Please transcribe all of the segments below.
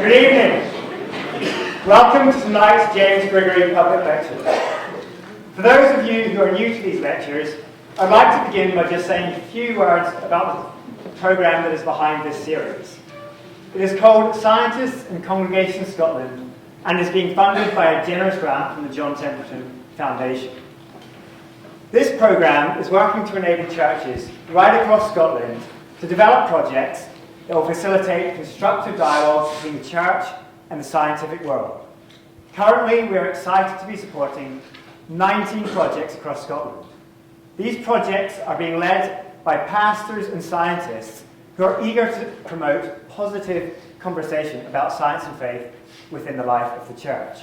Good evening. Welcome to tonight's James Gregory Public Lecture. For those of you who are new to these lectures, I'd like to begin by just saying a few words about the programme that is behind this series. It is called Scientists in Congregation Scotland and is being funded by a generous grant from the John Templeton Foundation. This programme is working to enable churches right across Scotland to develop projects that will facilitate constructive dialogues between the church and the scientific world. Currently, we are excited to be supporting 19 projects across Scotland. These projects are being led by pastors and scientists who are eager to promote positive conversation about science and faith within the life of the church.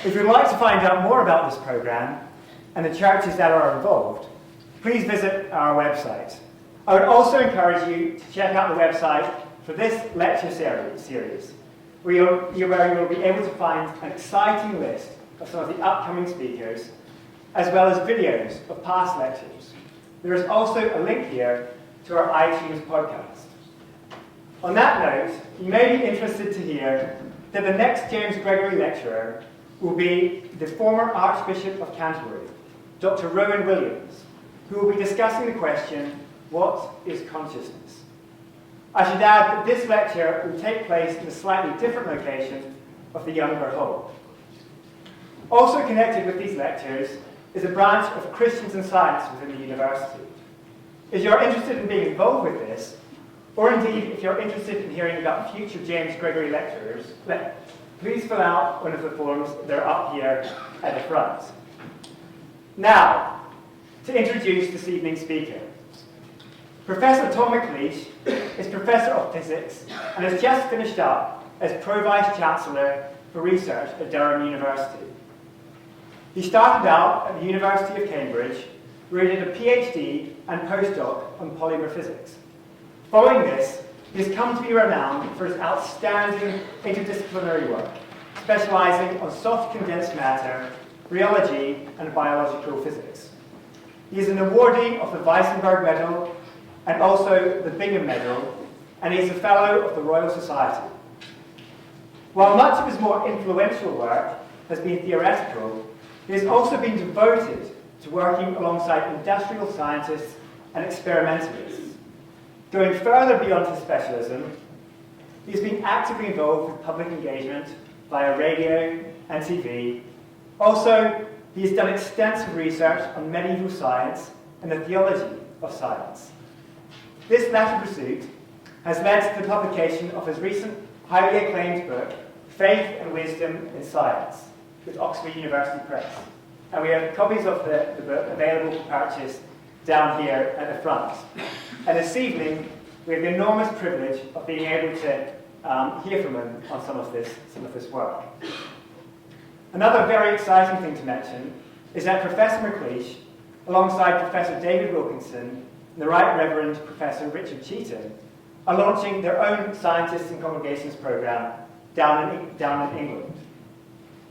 If you'd like to find out more about this programme and the churches that are involved, please visit our website. I would also encourage you to check out the website for this lecture series, where you'll be able to find an exciting list of some of the upcoming speakers, as well as videos of past lectures. There is also a link here to our iTunes podcast. On that note, you may be interested to hear that the next James Gregory lecturer will be the former Archbishop of Canterbury, Dr. Rowan Williams, who will be discussing the question, what is consciousness? I should add that this lecture will take place in a slightly different location of the Younger Hall. Also connected with these lectures is a branch of Christians and Science within the university. If you're interested in being involved with this, or indeed if you're interested in hearing about future James Gregory lecturers, please fill out one of the forms that are up here at the front. Now, to introduce this evening's speaker. Professor Tom McLeish is Professor of Physics and has just finished up as Pro-Vice-Chancellor for Research at Durham University. He started out at the University of Cambridge, where he did a PhD and postdoc on polymer physics. Following this, he has come to be renowned for his outstanding interdisciplinary work, specializing on soft condensed matter, rheology, and biological physics. He is an awardee of the Weissenberg Medal and also the Bingham Medal, and he is a Fellow of the Royal Society. While much of his more influential work has been theoretical, he has also been devoted to working alongside industrial scientists and experimentalists. Going further beyond his specialism, he has been actively involved with public engagement via radio and TV. Also, he has done extensive research on medieval science and the theology of science. This latter pursuit has led to the publication of his recent highly acclaimed book, Faith and Wisdom in Science, with Oxford University Press. And we have copies of the book available for purchase down here at the front. And this evening, we have the enormous privilege of being able to hear from him on some of this work. Another very exciting thing to mention is that Professor McLeish, alongside Professor David Wilkinson and the Right Reverend Professor Richard Cheetham, are launching their own Scientists in Congregations programme down in England.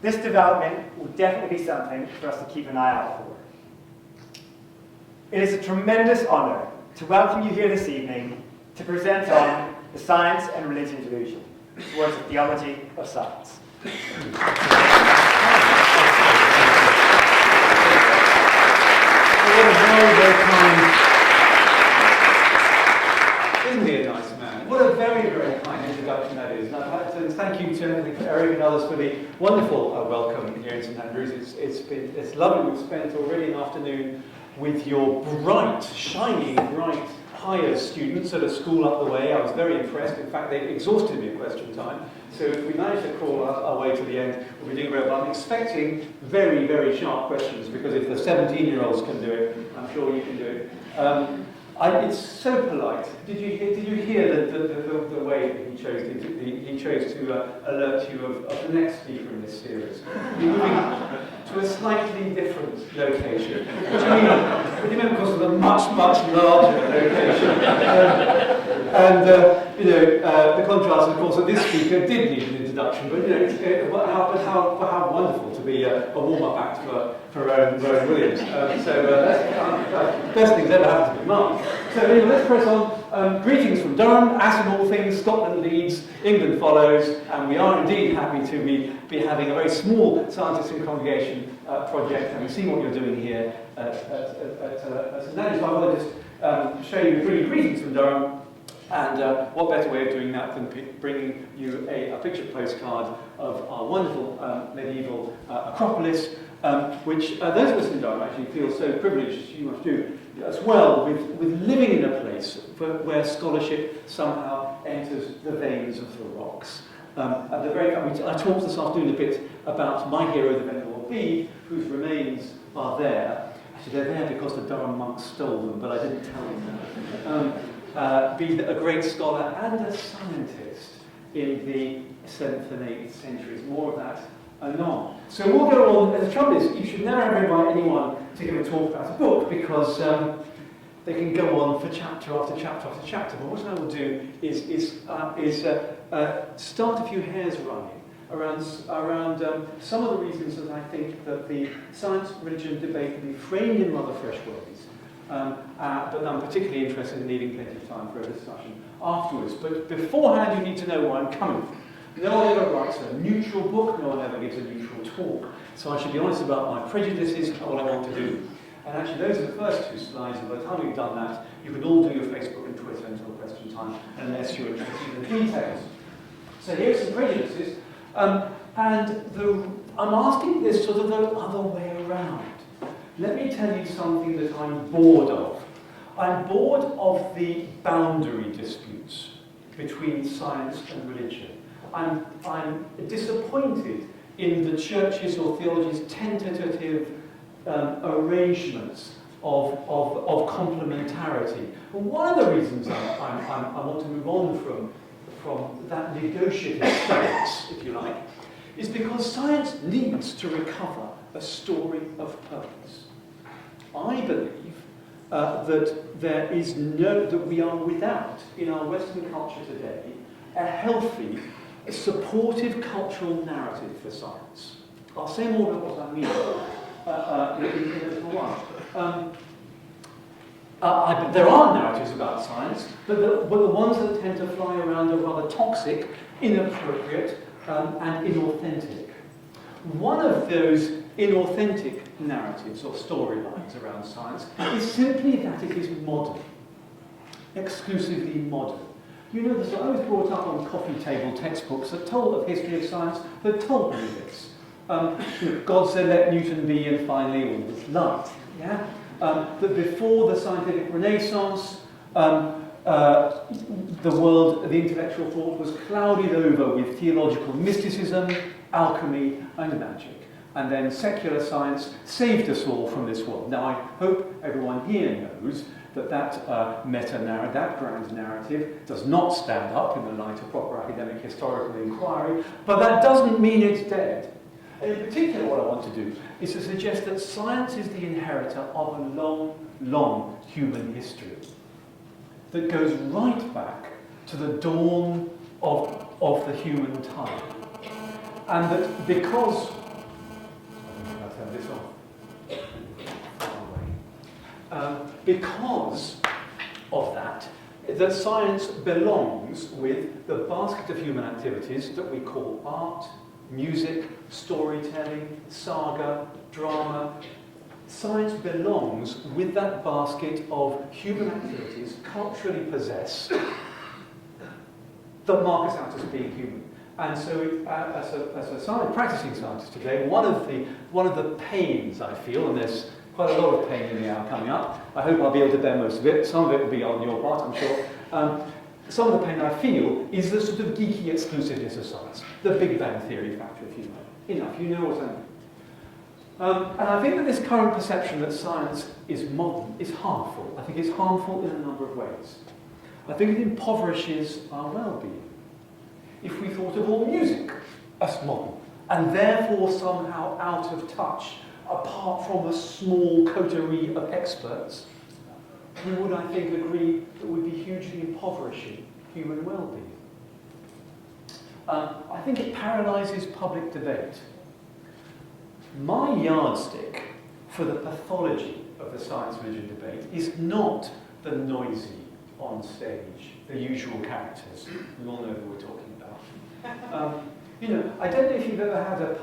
This development will definitely be something for us to keep an eye out for. It is a tremendous honour to welcome you here this evening to present on the Science and Religion Delusion, towards the Theology of Science. Isn't he a nice man? What a very, very kind introduction that is. And I'd like to thank you to Eric and others for the wonderful welcome here in St Andrews. It's lovely. We've spent already an afternoon with your bright, shining, bright higher students at a school up the way. I was very impressed. In fact, they exhausted me at question time. So if we manage to crawl our way to the end, we'll be doing very well. I'm expecting very, very sharp questions, because if the 17-year-olds can do it, I'm sure you can do it. It's so polite. Did you hear the way that he chose to alert you of the next speaker in this series? You're moving to a slightly different location. What do you mean? Because of a much, much larger location. The contrast, of course, that this speaker did need an introduction, but how wonderful to be a warm-up act for Rowan Williams. That's the best thing's ever happened to me, Mark. So anyway, let's press on. greetings from Durham. As in all things, Scotland leads, England follows, and we are indeed happy to be having a very small scientists in congregation project, and we see what you're doing here at St Andrews. I want to just show you really greetings from Durham, and what better way of doing that than bringing you a picture postcard of our wonderful medieval Acropolis, which those of us in Durham actually feel so privileged, as you must do, as well, with living in a place where scholarship somehow enters the veins of the rocks. At the very I talked this afternoon a bit about my hero, the Venerable Bede, whose remains are there. Actually, they're there because the Durham monks stole them, but I didn't tell them that. Bede, a great scholar and a scientist in the 7th and 8th centuries. More of that anon. So we'll go on. The trouble is, you should never invite anyone to give a talk about a book, because they can go on for chapter after chapter after chapter. But what I will do is start a few hairs running around some of the reasons that I think that the science-religion debate can be framed in rather fresh ways. But I'm particularly interested in leaving plenty of time for a discussion afterwards. But beforehand, you need to know where I'm coming from. No one ever writes a neutral book, no one ever gives a neutral talk. So I should be honest about my prejudices and what I want to do. And actually, those are the first 2 slides, and by the time we've done that, you can all do your Facebook and Twitter until question time, unless you're interested in the details. So here's some prejudices. I'm asking this sort of the other way around. Let me tell you something that I'm bored of. I'm bored of the boundary disputes between science and religion. I'm disappointed in the church's or theology's tentative arrangements of complementarity. And one of the reasons I want to move on from that negotiative stance, if you like, is because science needs to recover a story of purpose. I believe that we are without, in our Western culture today, a healthy, supportive cultural narrative for science. I'll say more about what I mean in a little while. There are narratives about science, but the ones that tend to fly around are rather toxic, inappropriate, and inauthentic. One of those inauthentic narratives or storylines around science is simply that it is modern, exclusively modern. You know, I was brought up on coffee table textbooks that told of history of science that told me this. God said, let Newton be, and finally all was light. Yeah? That before the scientific renaissance, the world, the intellectual thought was clouded over with theological mysticism, alchemy, and magic. And then secular science saved us all from this world. Now, I hope everyone here knows that meta-narrative, that grand narrative, does not stand up in the light of proper academic historical inquiry, but that doesn't mean it's dead. And in particular, what I want to do is to suggest that science is the inheritor of a long, long human history that goes right back to the dawn of the human time. And that because... I'll turn this off. Because of that science belongs with the basket of human activities that we call art, music, storytelling, saga, drama. Science belongs with that basket of human activities culturally possessed that mark us out as being human. And so, as a practicing scientist today, one of the pains I feel, and there's quite a lot of pain in the hour coming up. I hope I'll be able to bear most of it. Some of it will be on your part, I'm sure. Some of the pain I feel is the sort of geeky exclusiveness of science, the Big Bang Theory factor, if you like. Enough, you know what I mean. And I think that this current perception that science is modern is harmful. I think it's harmful in a number of ways. I think it impoverishes our well-being. If we thought of all music as modern, and therefore somehow out of touch, apart from a small coterie of experts, we would, I think, agree that would be hugely impoverishing human well-being. I think it paralyses public debate. My yardstick for the pathology of the science-religion debate is not the noisy on stage, the usual characters. We all know who we're talking about. You know, I don't know if you've ever had a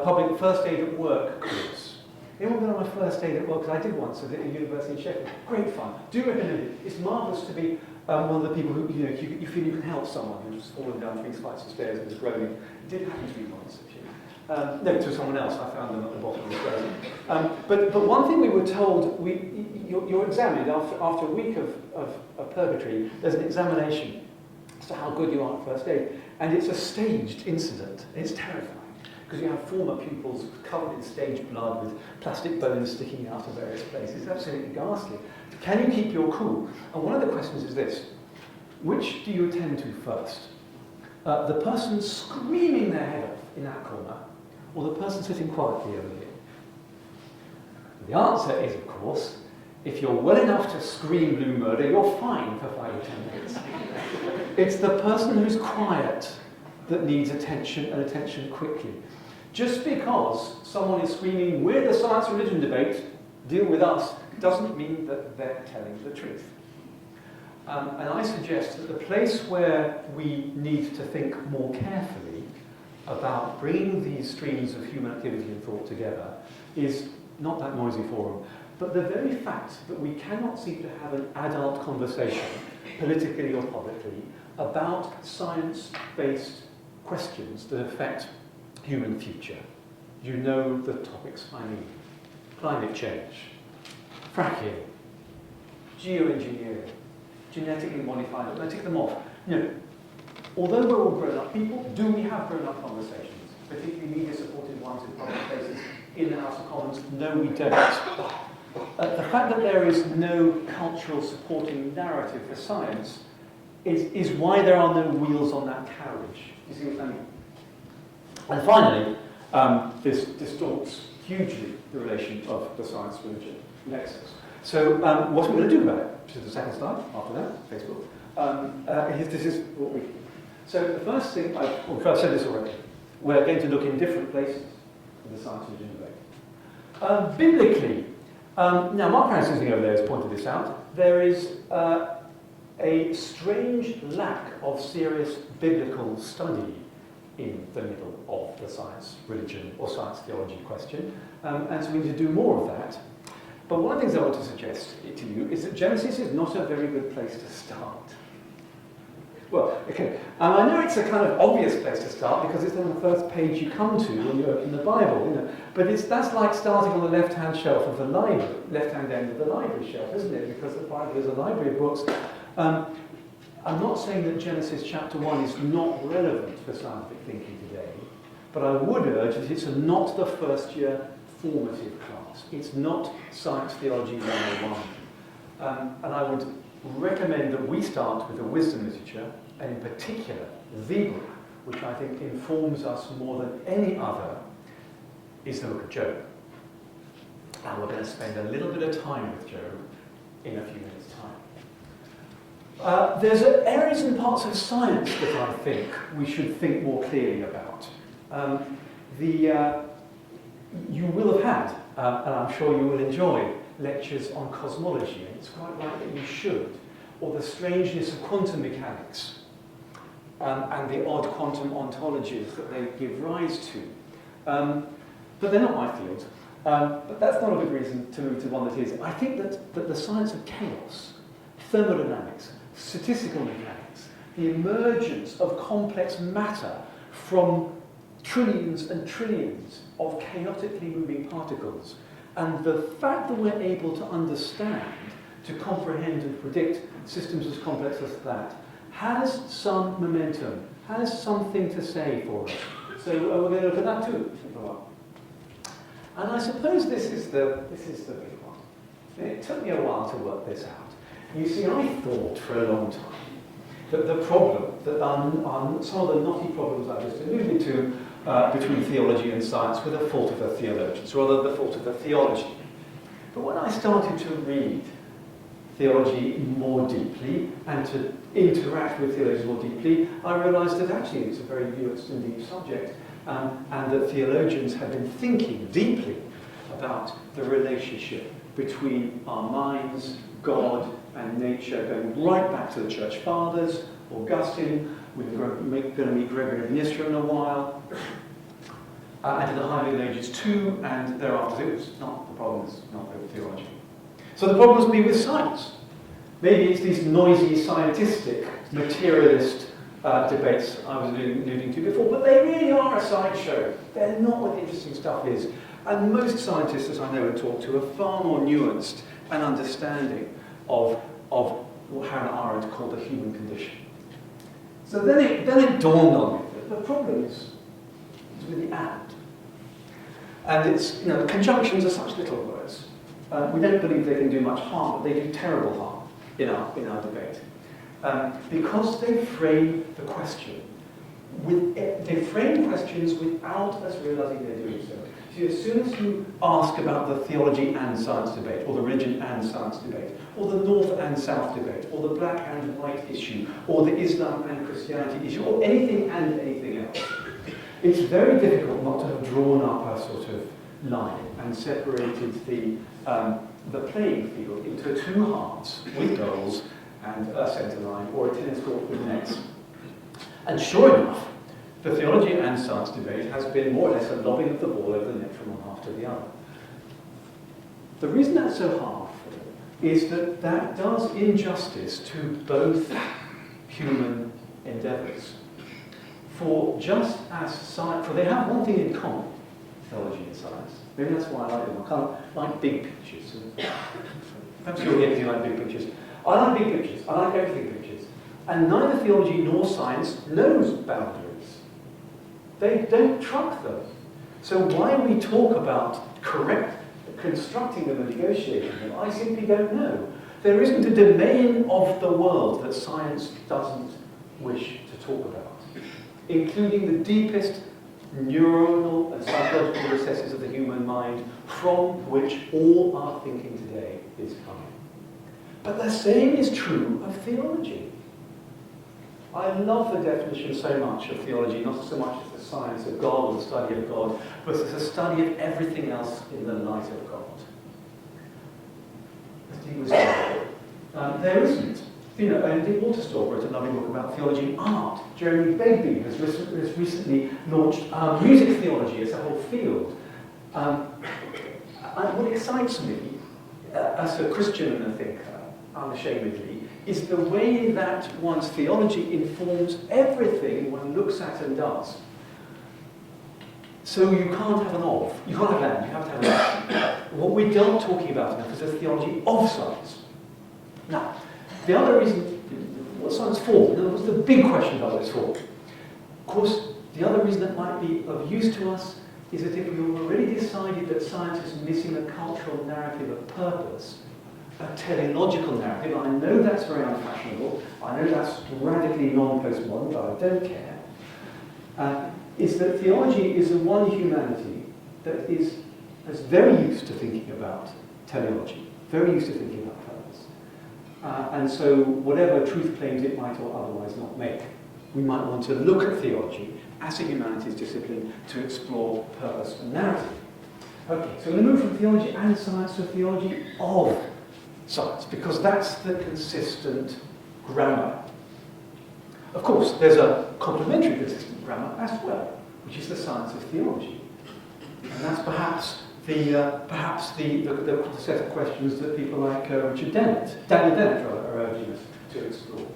public first aid at work course. Anyone been on my first aid at work? Because I did once at the University of Sheffield. Great fun. Do recommend it. It's marvellous to be one of the people who, you know, you feel you can help someone who's fallen down 3 flights of stairs and was groaning. It did happen to me once, actually. No, to someone else. I found them at the bottom of the stairs. But one thing we were told, you're examined after a week of purgatory. There's an examination as to how good you are at first aid. And it's a staged incident. It's terrifying. Because you have former pupils covered in staged blood with plastic bones sticking out of various places. It's absolutely ghastly. Can you keep your cool? And one of the questions is this. Which do you attend to first? The person screaming their head off in that corner, or the person sitting quietly over here? The answer is, of course, if you're well enough to scream blue murder, you're fine for 5 or 10 minutes. It's the person who's quiet that needs attention, and attention quickly. Just because someone is screaming, we're the science religion debate, deal with us, doesn't mean that they're telling the truth. And I suggest that the place where we need to think more carefully about bringing these streams of human activity and thought together is not that noisy forum, but the very fact that we cannot seem to have an adult conversation, politically or publicly, about science-based questions that affect human future. You know the topics I mean. Climate change, fracking, geoengineering, genetically modified, let's tick them off. You know, although we're all grown-up people, do we have grown-up conversations, particularly media-supported ones in public places, in the House of Commons? No, we don't. The fact that there is no cultural supporting narrative for science is why there are no wheels on that carriage. You see what I mean? And finally, this distorts hugely the relation of the science-religion nexus. So what are we going to do about it? Which is the second slide, after that, Facebook. This is what we do. So the first thing, I've said this already, we're going to look in different places in the science-religion debate. Biblically, now Mark Harris sitting over there has pointed this out, there is a strange lack of serious biblical study in the middle of the science, religion, or science theology question. And so we need to do more of that. But one of the things I want to suggest to you is that Genesis is not a very good place to start. Well, okay, and I know it's a kind of obvious place to start because it's on the first page you come to when you open the Bible, you know. But that's like starting on the left-hand shelf of the library, left-hand end of the library shelf, isn't it? Because the Bible is a library of books. I'm not saying that Genesis chapter 1 is not relevant for scientific thinking today, but I would urge that it's not the first year formative class. It's not Science Theology 101. And I would recommend that we start with the wisdom literature, and in particular, the book, which I think informs us more than any other, is the book of Job. And we're going to spend a little bit of time with Job in a few minutes' time. There's areas and parts of science that I think we should think more clearly about. You will have had, and I'm sure you will enjoy, lectures on cosmology, and it's quite right that you should, or the strangeness of quantum mechanics, and the odd quantum ontologies that they give rise to. But they're not my field. But that's not a good reason to move to one that is. I think that the science of chaos, thermodynamics, statistical mechanics, the emergence of complex matter from trillions and trillions of chaotically moving particles, and the fact that we're able to understand, to comprehend and predict systems as complex as that, has some momentum, has something to say for us. So we're going to look at that too. And I suppose this is the big one. It took me a while to work this out. You see, I thought for a long time that the problem, that some of the knotty problems I just alluded to between theology and science were the fault of the theologians, rather the fault of the theology. But when I started to read theology more deeply and to interact with theologians more deeply, I realized that actually it's a very nuanced and deep subject, and that theologians have been thinking deeply about the relationship between our minds, God, and nature, going right back to the Church Fathers, Augustine. We're going to meet Gregory of Nyssa in a while, and to the High Middle Ages too, and thereafter. It's not the problems, not with theology. So the problems be with science. Maybe it's these noisy, scientistic, materialist debates I was alluding to before, but they really are a sideshow. They're not what the interesting stuff is. And most scientists, as I know and talk to, are far more nuanced and understanding of what Hannah Arendt called the human condition. So then it dawned on me that the problem is with the and. And it's, conjunctions are such little words. We don't believe they can do much harm, but they do terrible harm in our debate. Because they frame the question. They frame questions without us realizing they're doing so. So as soon as you ask about the theology and science debate, or the religion and science debate, or the North and South debate, or the black and white issue, or the Islam and Christianity issue, or anything and anything else, it's very difficult not to have drawn up a sort of line and separated the playing field into two halves with goals and a centre line, or a tennis court with nets. And sure enough, the theology and science debate has been more or less a lobbing of the ball over the net from one half to the other. The reason that's so hard is that that does injustice to both human endeavours. For just as science, for they have one thing in common, theology and science. Maybe that's why I like them. I kind of like big pictures. Perhaps you'll get me like big pictures. I like big pictures. I like everything pictures. And neither theology nor science knows boundaries. They don't truck them. So why we talk about constructing them and negotiating them, I simply don't know. There isn't a domain of the world that science doesn't wish to talk about, including the deepest neuronal and psychological recesses of the human mind from which all our thinking today is coming. But the same is true of theology. I love the definition so much of theology, not so much as the science of God or the study of God, but as a study of everything else in the light of God. As Dee was saying, there isn't. And Dick Waterstall wrote a lovely book about theology and art. Jeremy Begbie has recently launched music theology as a whole field. What excites me, as a Christian and a thinker, unashamedly, is the way that one's theology informs everything one looks at and does. So you can't have an of. You can't have and, you have to have an. What we're not talking about enough is a theology of science. Now, the other reason, what's science for? In other words, the big question about what it's for. Of course, the other reason that might be of use to us is that if we've already decided that science is missing a cultural narrative of purpose, a teleological narrative, I know that's very unfashionable, I know that's radically non-postmodern, but I don't care, is that theology is the one humanity that is very used to thinking about teleology, very used to thinking about purpose. And so whatever truth claims it might or otherwise not make, we might want to look at theology as a humanities discipline to explore purpose and narrative. Okay, so we're going to move from theology and science to theology of science, because that's the consistent grammar. Of course, there's a complementary consistent grammar as well, which is the science of theology. And that's perhaps the set of questions that people like Daniel Dennett are urging us to explore.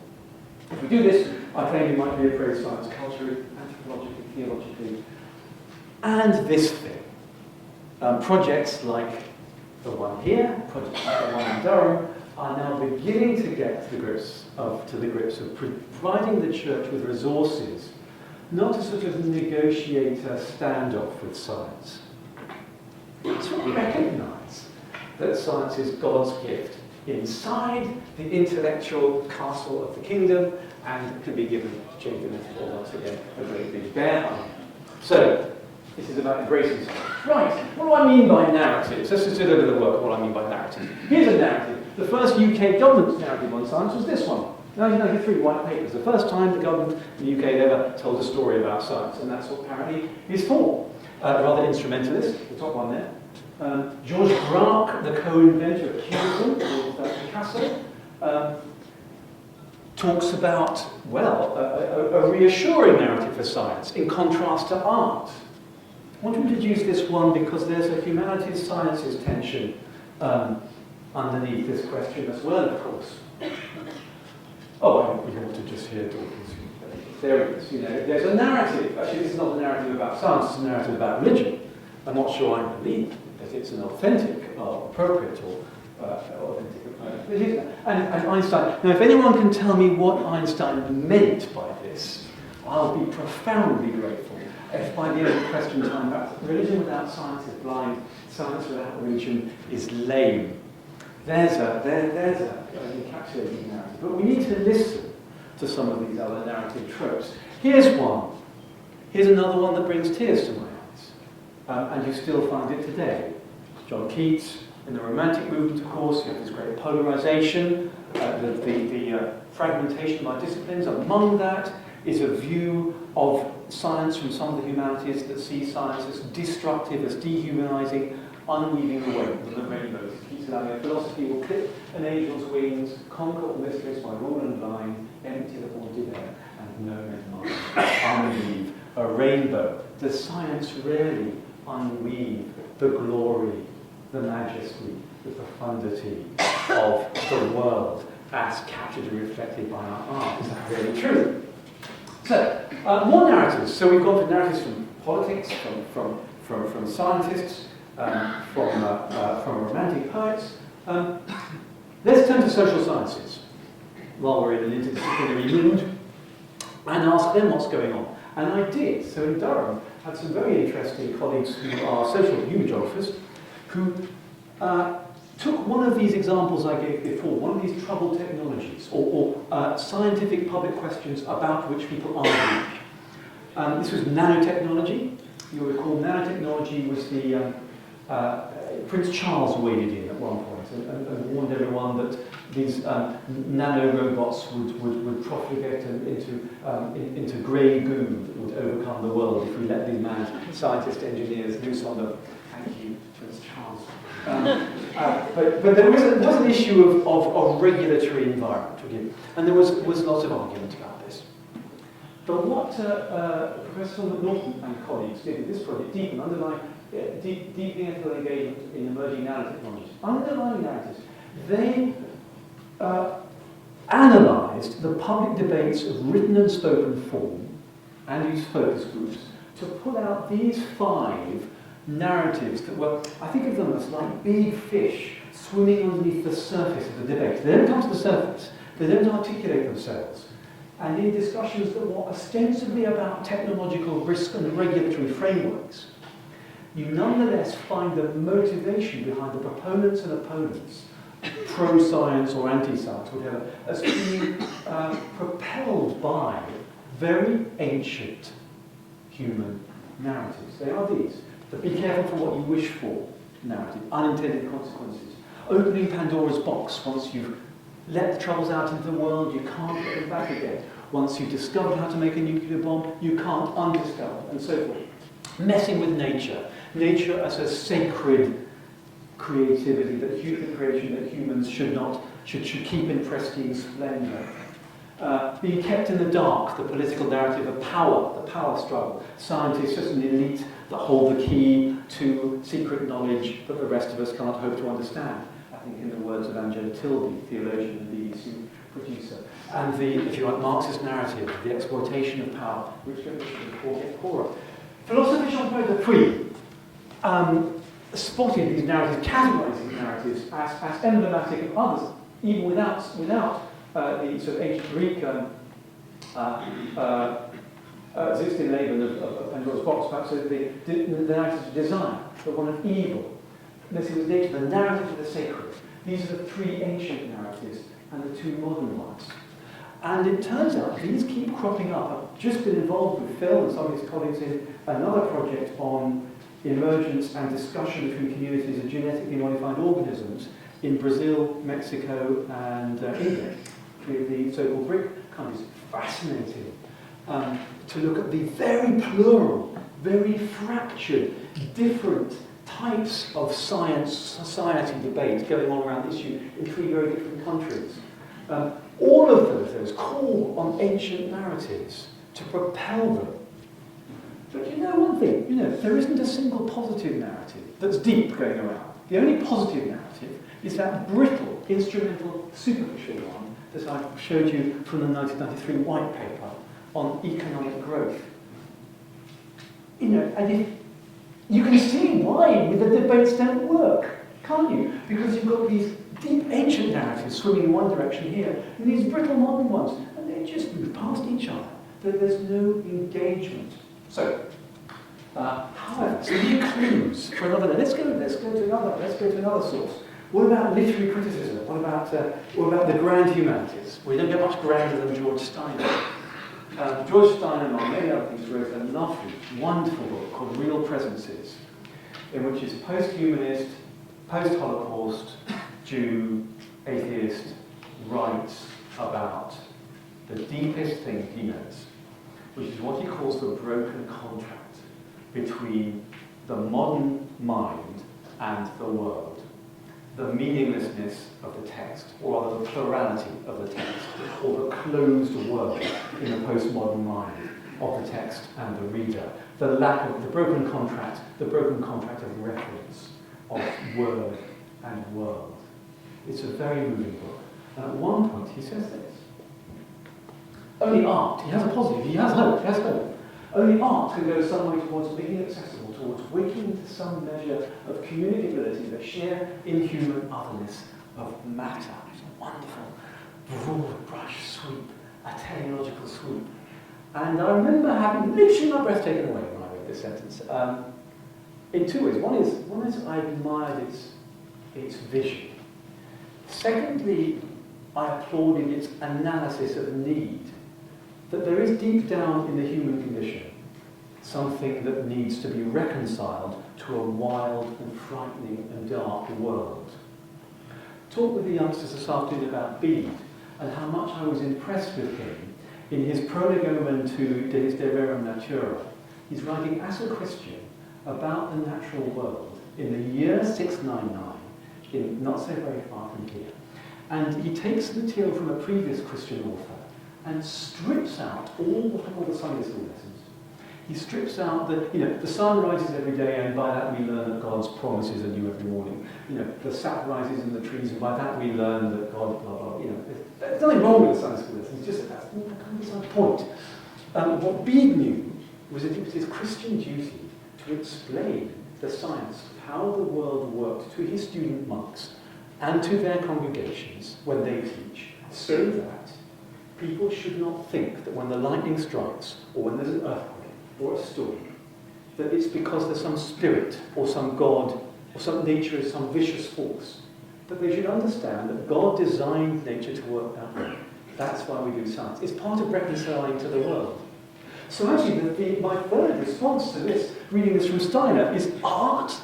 If we do this, I claim we might reappraise science culturally, anthropologically, theologically, and this thing. Projects like the one here, projects like the one in Durham, are now beginning to get to the grips of providing the church with resources, not to sort of negotiate a standoff with science, but to recognise that science is God's gift inside the intellectual castle of the kingdom and can be given, to change the metaphor once again, a great big bear hug. So, this is about embracing science. Right, what do I mean by narratives? Let's just do a little bit of work on what I mean by narrative. Here's a narrative. The first UK government narrative on science was this one. 1993, White Papers. The first time the government in the UK ever told a story about science, and that's what apparently is for. Rather instrumentalist, the top one there. Georges Braque, the co-inventor of Cubism, Picasso, talks about, well, a reassuring narrative for science in contrast to art. I want to introduce this one because there's a humanities sciences tension underneath this question as well, of course. Oh, we ought to just hear Dawkins. There it is. You know, there's a narrative. Actually, this is not a narrative about science, it's a narrative about religion. I'm not sure I believe that it's an authentic or appropriate or authentic. And Einstein. Now, if anyone can tell me what Einstein meant by this, I'll be profoundly grateful. If by the end of the question time, religion without science is blind, science without religion is lame. There's an encapsulating narrative. But we need to listen to some of these other narrative tropes. Here's one. Here's another one that brings tears to my eyes. And you still find it today. John Keats, in the Romantic movement, of course, you have this great polarization, the fragmentation of our disciplines. Among that is a view of science from some of the humanities that see science as destructive, as dehumanizing, unweaving the way of the rainbows. Keats allowing philosophy will clip an angel's wings, conquer all mysteries by rule and line, empty the haunted air, and no men's mind, unweave a rainbow. Does science really unweave the glory, the majesty, the profundity of the world as captured and reflected by our art? Is that really true? So, more narratives. So we've gone for narratives from politics, from scientists, from romantic poets. Let's turn to social sciences while we're in an interdisciplinary mood and ask them what's going on. And I did. So in Durham, I had some very interesting colleagues who are social human geographers who took one of these examples I gave before, one of these troubled technologies, or scientific public questions about which people argue. This was nanotechnology. You'll recall nanotechnology was the Prince Charles waded in at one point and warned everyone that these nanorobots would profligate into grey goo that would overcome the world if we let these mad scientists, engineers loose on them. Thank you, Prince Charles. But there was an issue of regulatory environment, and there was lots of argument about this. But what Professor McLeish and colleagues did with this project, deepening ethical engagement in emerging nanotechnologies, underlying narratives, they analysed the public debates of written and spoken form and used focus groups to pull out these 5 narratives that were, I think of them as like big fish swimming underneath the surface of the debate. They don't come to the surface, they don't articulate themselves. And in discussions that were ostensibly about technological risk and regulatory frameworks, you nonetheless find the motivation behind the proponents and opponents, pro-science or anti-science, whatever, as being propelled by very ancient human narratives. They are these. The be careful for what you wish for narrative, unintended consequences. Opening Pandora's box. Once you've let the troubles out into the world, you can't get them back again. Once you've discovered how to make a nuclear bomb, you can't undiscover, and so forth. Messing with nature. Nature as a sacred creativity, that human creation that humans should keep in pristine splendor. Being kept in the dark, the political narrative of power, the power struggle. Scientists as an elite that hold the key to secret knowledge that the rest of us can't hope to understand. I think in the words of Angela Tilby, theologian and BBC producer. And the, if you like, Marxist narrative, the exploitation of power, which gets poorer. Philosopher Jean-Paul Dupuy spotted these narratives, categorized these narratives as emblematic of others, even without the sort of ancient Greek existing Laban of Pandora's box, perhaps the narrative of desire, the one of evil. This is nature, the narrative of the sacred. These are the 3 ancient narratives and the 2 modern ones. And it turns out these keep cropping up. I've just been involved with Phil and some of his colleagues in another project on emergence and discussion between communities of genetically modified organisms in Brazil, Mexico, and India, 3 of the so-called BRIC countries. Fascinating to look at the very plural, very fractured, different types of science, society debate going on around the issue in 3 very different countries. All of those call on ancient narratives to propel them. But you know one thing, there isn't a single positive narrative that's deep going around. The only positive narrative is that brittle, instrumental, superficial one that I showed you from the 1993 white paper on economic growth. And if you can see why the debates don't work, can't you? Because you've got these deep ancient narratives swimming in one direction here, and these brittle modern ones, and they just move past each other. There's no engagement. So, however, some new clues for another. Let's go to another source. What about literary criticism? What about the grand humanities? We don't get much grander than George Steiner. George Steiner, among many other things, wrote a lovely, wonderful book called Real Presences, in which his post-humanist, post-Holocaust, Jew, atheist writes about the deepest thing he knows, which is what he calls the broken contract between the modern mind and the world, the meaninglessness of the text, or rather the plurality of the text, or the closed world in the postmodern mind of the text and the reader, the lack of the broken contract of reference, of word and world. It's a very moving book. And at one point he says this: only art, he has a positive, he has hope. Only art can go some way towards making it accessible, towards waking to some measure of communicability, the sheer inhuman otherness of matter. It's a wonderful, broad brush sweep, a teleological sweep. And I remember having literally my breath taken away when I read this sentence. In two ways. One is I admired its vision. Secondly, I applauded its analysis of need. That there is deep down in the human condition something that needs to be reconciled to a wild and frightening and dark world. Talked with the youngsters this afternoon about Bede and how much I was impressed with him in his prolegomena to De His Rerum Natura. He's writing as a Christian about the natural world in the year 699, not so very far from here. And he takes material from a previous Christian author and strips out all the Sunday school lessons. He strips out the sun rises every day, and by that we learn that God's promises are new every morning. The sap rises in the trees, and by that we learn that God, blah, blah, there's nothing wrong with the Sunday school lessons, it's just that that's kind of the point. What Bede knew was that it was his Christian duty to explain the science of how the world worked to his student monks and to their congregations when they teach, so that people should not think that when the lightning strikes, or when there's an earthquake, or a storm, that it's because there's some spirit, or some God, or some nature is some vicious force. That they should understand that God designed nature to work that way. That's why we do science. It's part of reconciling to the world. So actually, my third response to this, reading this from Steiner, is art.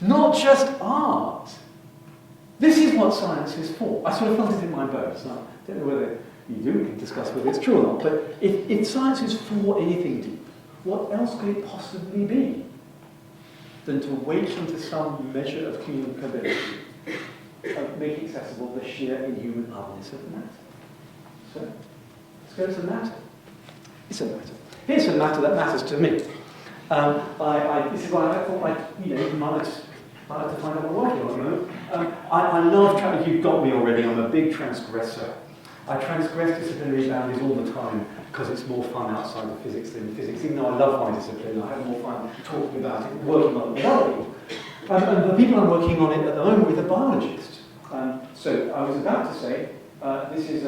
Not just art. This is what science is for. I sort of felt it in my bones. I don't know whether you can discuss whether it's true or not, but if science is for anything deep, what else could it possibly be than to wake into some measure of communicability, of making accessible the sheer inhuman otherness of the matter? So, let's go to the matter. It's a matter. Here's a matter that matters to me. This is why I thought you might have to find out what I'm working on at the moment. I love you've got me already, I'm a big transgressor. I transgress disciplinary boundaries all the time because it's more fun outside of physics than physics. Even though I love my discipline, I have more fun talking about it, working on it with other people. And the people I'm working on it at the moment with are biologists. So I was about to say, this is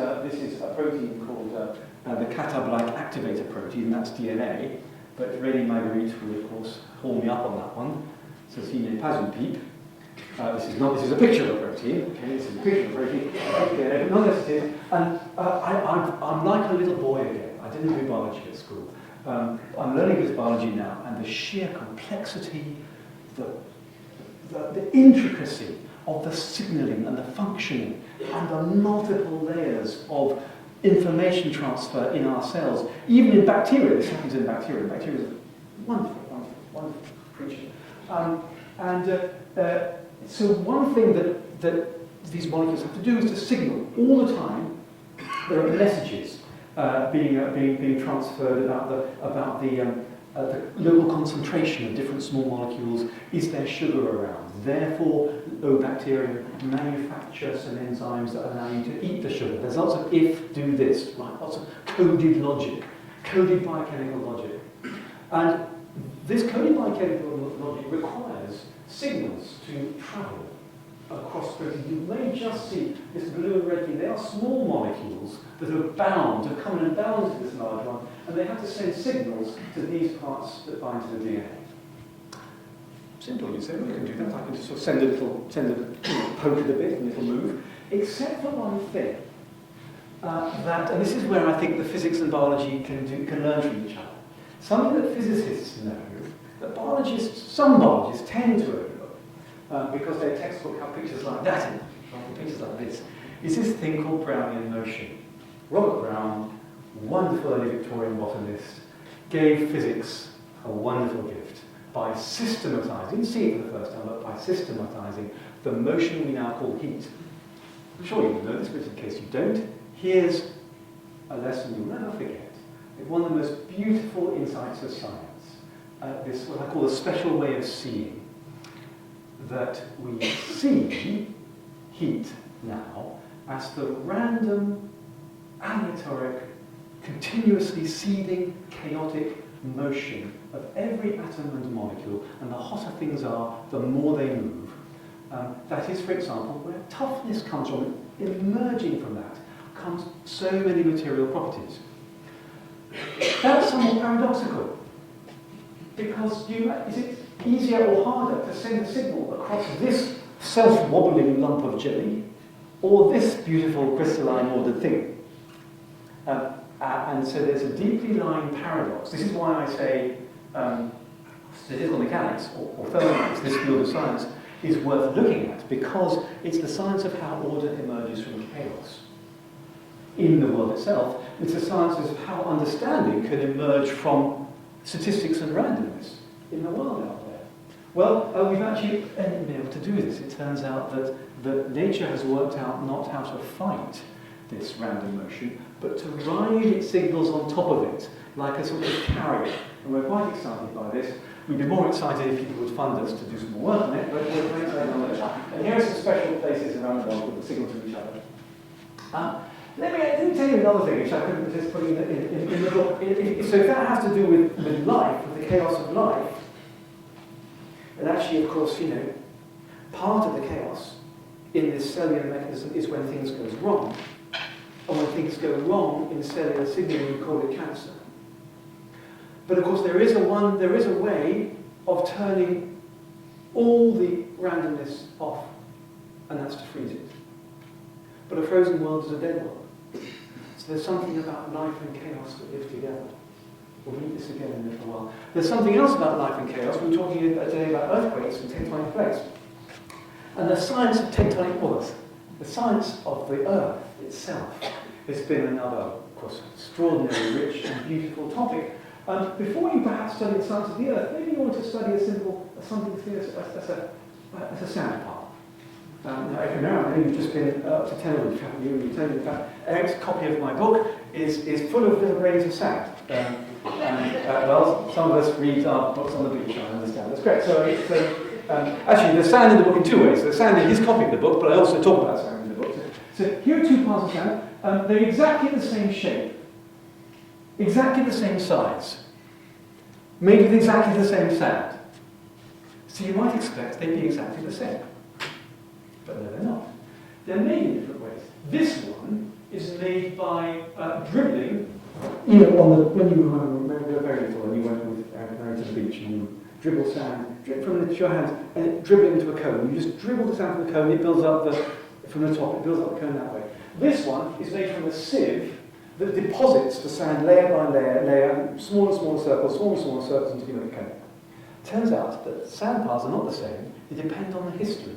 a protein called the catabolic activator protein, that's DNA. But René Magritte will of course haul me up on that one. So he n'est pas une pipe. This is a picture of a protein. Okay, this is a picture of a protein. Okay, but nonetheless it is. And I'm like a little boy again. I didn't do biology at school. I'm learning this biology now, and the sheer complexity, the intricacy of the signalling and the functioning, and the multiple layers of information transfer in our cells, even in bacteria. This happens in bacteria. Bacteria is a wonderful creature. So one thing that these molecules have to do is to signal all the time. There are messages being transferred about the local concentration of different small molecules. Is there sugar around? Therefore, bacteria manufacture some enzymes that allow you to eat the sugar. There's lots of if, do this, right? Lots of coded logic, coded biochemical logic. And this coded biochemical logic requires signals to travel across proteins. You may just see this blue and red thing. They are small molecules that are bound, have come in and bound to this large one, and they have to send signals to these parts that bind to the DNA. Simple, you say, well, you can do that. I can just sort of send a poke it a bit and it'll move. Except for one thing, and this is where I think the physics and biology can learn from each other. Something that physicists know, that some biologists tend to overlook, because their textbook have pictures like that in them, pictures like this, is this thing called Brownian motion. Robert Brown, wonderful early Victorian botanist, gave physics a wonderful gift by systematizing, didn't see it for the first time, but by systematizing the motion we now call heat. I'm sure you know this, but in case you don't, here's a lesson you'll never forget. It's one of the most beautiful insights of science. This, what I call a special way of seeing. That we see heat now as the random, aleatoric, continuously seething, chaotic motion of every atom and molecule, and the hotter things are, the more they move. That is, for example, where toughness comes from. Emerging from that comes so many material properties. That's somewhat paradoxical, because is it easier or harder to send a signal across this self-wobbling lump of jelly, or this beautiful crystalline ordered thing? And so there's a deeply lying paradox. This is why I say statistical mechanics, or thermodynamics, this field of science, is worth looking at, because it's the science of how order emerges from chaos in the world itself. It's the science of how understanding can emerge from statistics and randomness in the world out there. Well, we've actually been able to do this. It turns out that nature has worked out not how to fight this random motion, but to ride its signals on top of it, like a sort of carrier. And we're quite excited by this. We'd be more excited if people would fund us to do some more work on it, but we're very excited on it. And here are some special places around the world that signal to each other. Let me tell you another thing, which I couldn't resist putting in the book. So if that has to do with life, with the chaos of life, and actually, of course, part of the chaos in this cellular mechanism is when things go wrong. And when things go wrong in cellular signaling, we call it cancer. But of course, there is a way of turning all the randomness off, and that's to freeze it. But a frozen world is a dead world. So there's something about life and chaos that live together. We'll read this again in a little while. There's something else about life and chaos. We're talking today about earthquakes and tectonic plates. And the science of tectonic plates, the science of the earth itself, has been another, of course, extraordinarily rich and beautiful topic. Before you perhaps study the science of the earth, maybe you want to study something as a sound part. Now, if you know, you've just been up to television, haven't you? And you tell me that Eric's copy of my book is full of little grains of sand. Well, some of us read our books on the beach, I understand. That's great. So actually, there's sand in the book in two ways. There's sand in his copy of the book, but I also talk about sand in the book. So here are two parts of sand. They're exactly the same shape, exactly the same size, made with exactly the same sand. So you might expect they'd be exactly the same. But no, they're not. They're made in different ways. This one is made by dribbling. When you were very little and you went with Eric to the beach and you dribble sand from your hands and dribble it into a cone. You just dribble the sand from the cone, it builds up from the top, it builds up the cone that way. This one is made from a sieve that deposits the sand layer by layer, smaller and smaller circles until you make a cone. Turns out that sand piles are not the same, they depend on the history.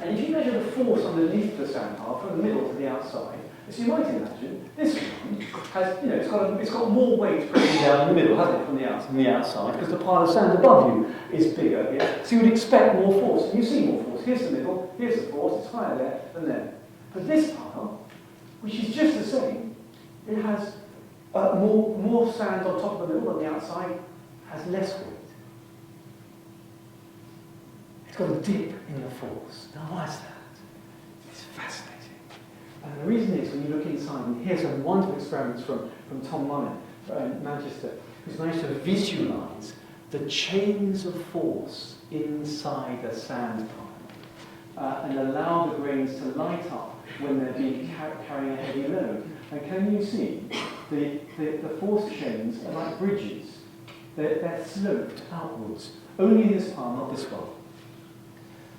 And if you measure the force underneath the sand pile from the middle to the outside, So you might imagine this one has, it's got more weight pressing down in the middle, hasn't it, from the outside, because the pile of sand above you is bigger here. So you would expect more force, and you see more force. Here's the middle, here's the force, it's higher there than there. But this pile, which is just the same, it has more sand on top of the middle than the outside, has less weight. It's got a dip in the force. Now why is that? It's fascinating. And the reason is, when you look inside, and here's some wonderful experiments from Tom Mullen in Manchester, who's managed to visualise the chains of force inside a sand pile and allow the grains to light up when they're being carrying a heavy load. And can you see the force chains are like bridges? They're sloped outwards. Only in this pile, not this one.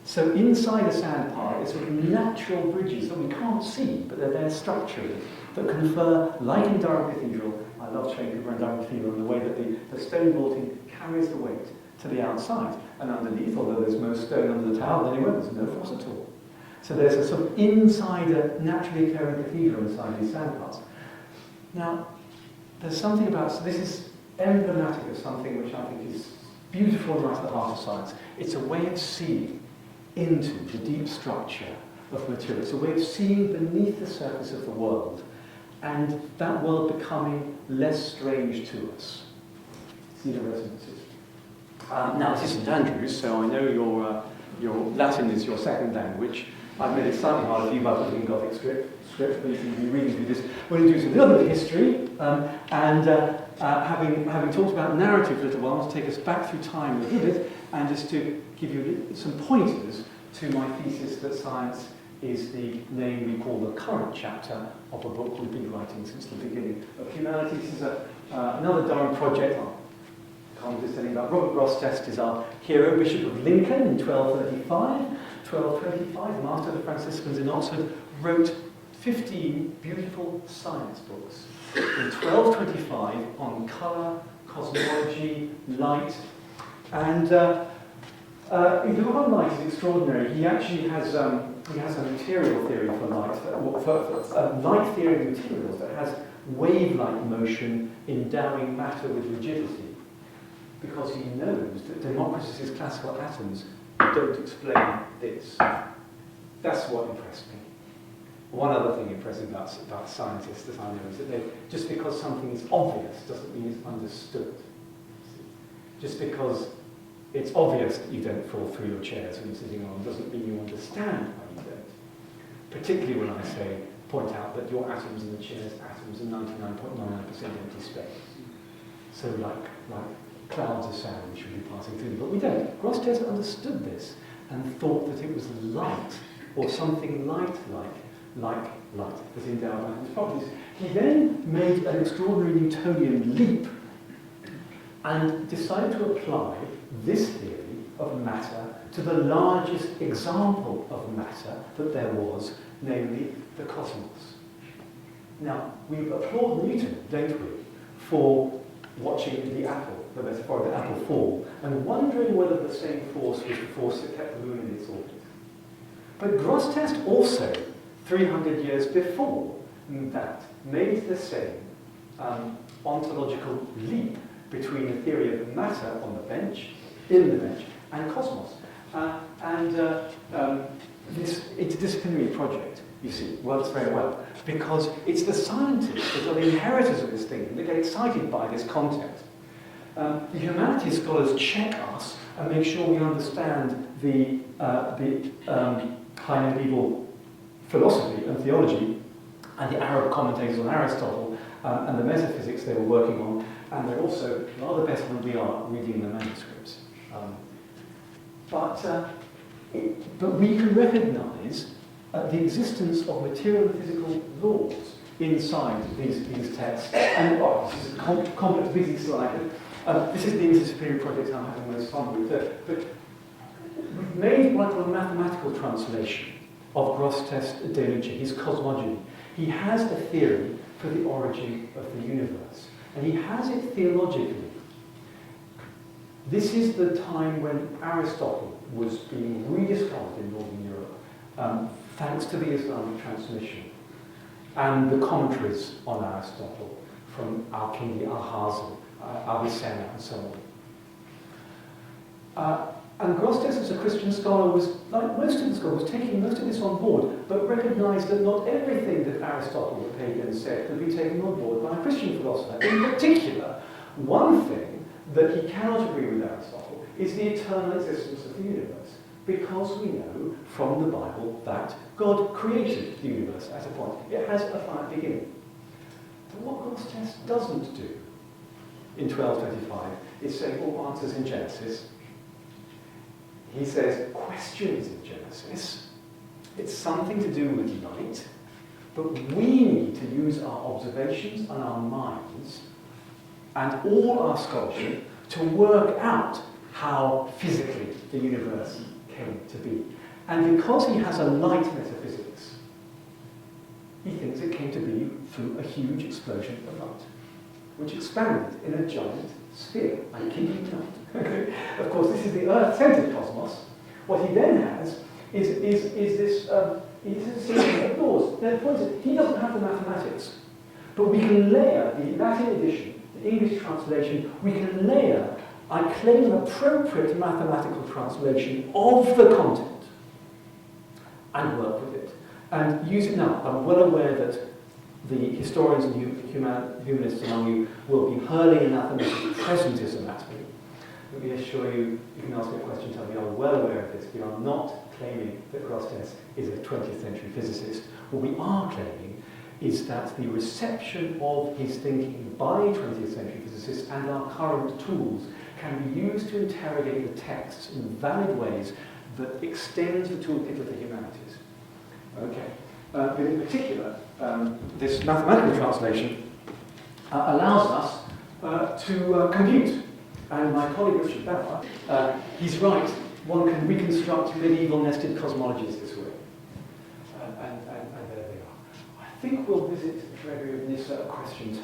So inside a sand pile, there's sort of natural bridges that we can't see, but they're there structurally, that confer, like in Durham Cathedral, I love showing people around Durham Cathedral, in the way that the stone vaulting carries the weight to the outside. And underneath, although there's most stone under the tower, then there's no force at all. So there's a sort of insider, naturally occurring cathedral inside these sand piles. Now, there's something about, so this is emblematic of something which I think is beautiful and right at the heart of science. It's a way of seeing into the deep structure of material. It's a way of seeing beneath the surface of the world, and that world becoming less strange to us. See the resonances? Now, this is St Andrews, so I know your Latin is your second language. I've made it slightly harder for you by putting in Gothic script, but you can be reading through this. We're going to do some little bit of history, and having talked about narrative a little while, I want to take us back through time a little bit, and just to give you some pointers to my thesis that science is the name we call the current chapter of a book we've been writing since the beginning of humanity. This is another Durham project. I can't just tell you about. Robert Grosseteste is our hero, Bishop of Lincoln in 1225, master of the Franciscans in Oxford, wrote 15 beautiful science books in 1225 on colour, cosmology, light, and the one light is extraordinary. He actually has a material theory for light, for light theory of materials that has wave-like motion endowing matter with rigidity, because he knows that Democritus's classical atoms don't explain this. That's what impressed me. One other thing impressive about scientists that I know is that just because something is obvious doesn't mean it's understood. Just because it's obvious that you don't fall through your chairs when you're sitting on doesn't mean you understand why you don't. Particularly when I point out that your atoms in the chair's atoms are 99.99% empty space. So like clouds of sand should be passing through them, but we don't. Grosseteste understood this and thought that it was light, or something like light, that endowed atoms' properties. He then made an extraordinary Newtonian leap and decided to apply this theory of matter to the largest example of matter that there was, namely the cosmos. Now, we applaud Newton, don't we, for watching the apple, the metaphor of the apple fall, and wondering whether the same force was the force that kept the moon in its orbit. But Grosseteste also, 300 years before that, made the same ontological leap between the theory of matter on the bench, in the bench, and cosmos. This interdisciplinary project, you see, works very well, because it's the scientists that are the inheritors of this thing that get excited by this content. The humanities scholars check us and make sure we understand the high medieval philosophy and theology and the Arab commentators on Aristotle and the metaphysics they were working on, and they're also rather better than we are reading the manuscripts. But we can recognise the existence of material and physical laws inside these texts. And this is a complex, busy slide. This is the interdisciplinary project I'm having most fun with. But we've made what I call a mathematical translation of Grosseteste's Delusion, his cosmogony. He has a theory for the origin of the universe, and he has it theologically. This is the time when Aristotle was being rediscovered in Northern Europe, thanks to the Islamic transmission. and the commentaries on Aristotle from Al-Kindi, Al-Hazel, Avicenna, and so on. And Grosseteste, as a Christian scholar, was, like most of the scholars, taking most of this on board, but recognised that not everything that Aristotle, the pagan, said could be taken on board by a Christian philosopher. In particular, one thing that he cannot agree with Aristotle is the eternal existence of the universe, because we know from the Bible that God created the universe at a point. It has a finite beginning. But what Grosseteste doesn't do in 1225 is say all answers in Genesis. He says questions in Genesis. It's something to do with light, but we need to use our observations and our minds and all our scholarship to work out how physically the universe came to be. And because he has a light metaphysics, he thinks it came to be through a huge explosion of light, which expanded in a giant sphere. I kid you not. Of course, this is the Earth-centered cosmos. What he then has is this series of laws. The point is, he doesn't have the mathematics, but we can layer the Latin edition, the English translation. We can layer, I claim, an appropriate mathematical translation of the content and work with it and use it. Now, I'm well aware that the historians and humanists among you will be hurling anathemas of presentism at me. Let me assure you, you can ask me a question, tell me I'm well aware of this. We are not claiming that Grosseteste is a 20th century physicist. What we are claiming is that the reception of his thinking by 20th century physicists and our current tools can be used to interrogate the texts in valid ways that extend the toolkit of the humanities. Okay. But in particular, this mathematical translation allows us to compute. And my colleague Richard Bauer, he's right, one can reconstruct medieval nested cosmologies this way. And there they are. I think we'll visit Gregory of Nyssa at question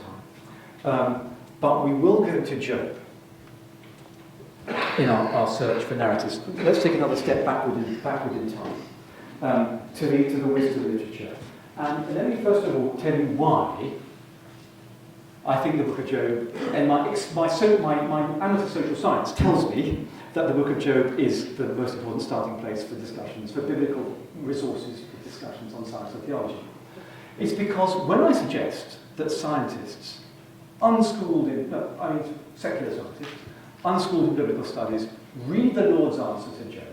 time. But we will go to Job in our search for narratives. Let's take another step backward in time to the wisdom literature. And let me first of all tell you why I think the Book of Job, and my amateur social science tells me that the Book of Job is the most important starting place for discussions, for biblical resources for discussions on science and theology. It's because when I suggest that scientists, unschooled in, secular scientists, unschooled in biblical studies, read the Lord's answer to Job,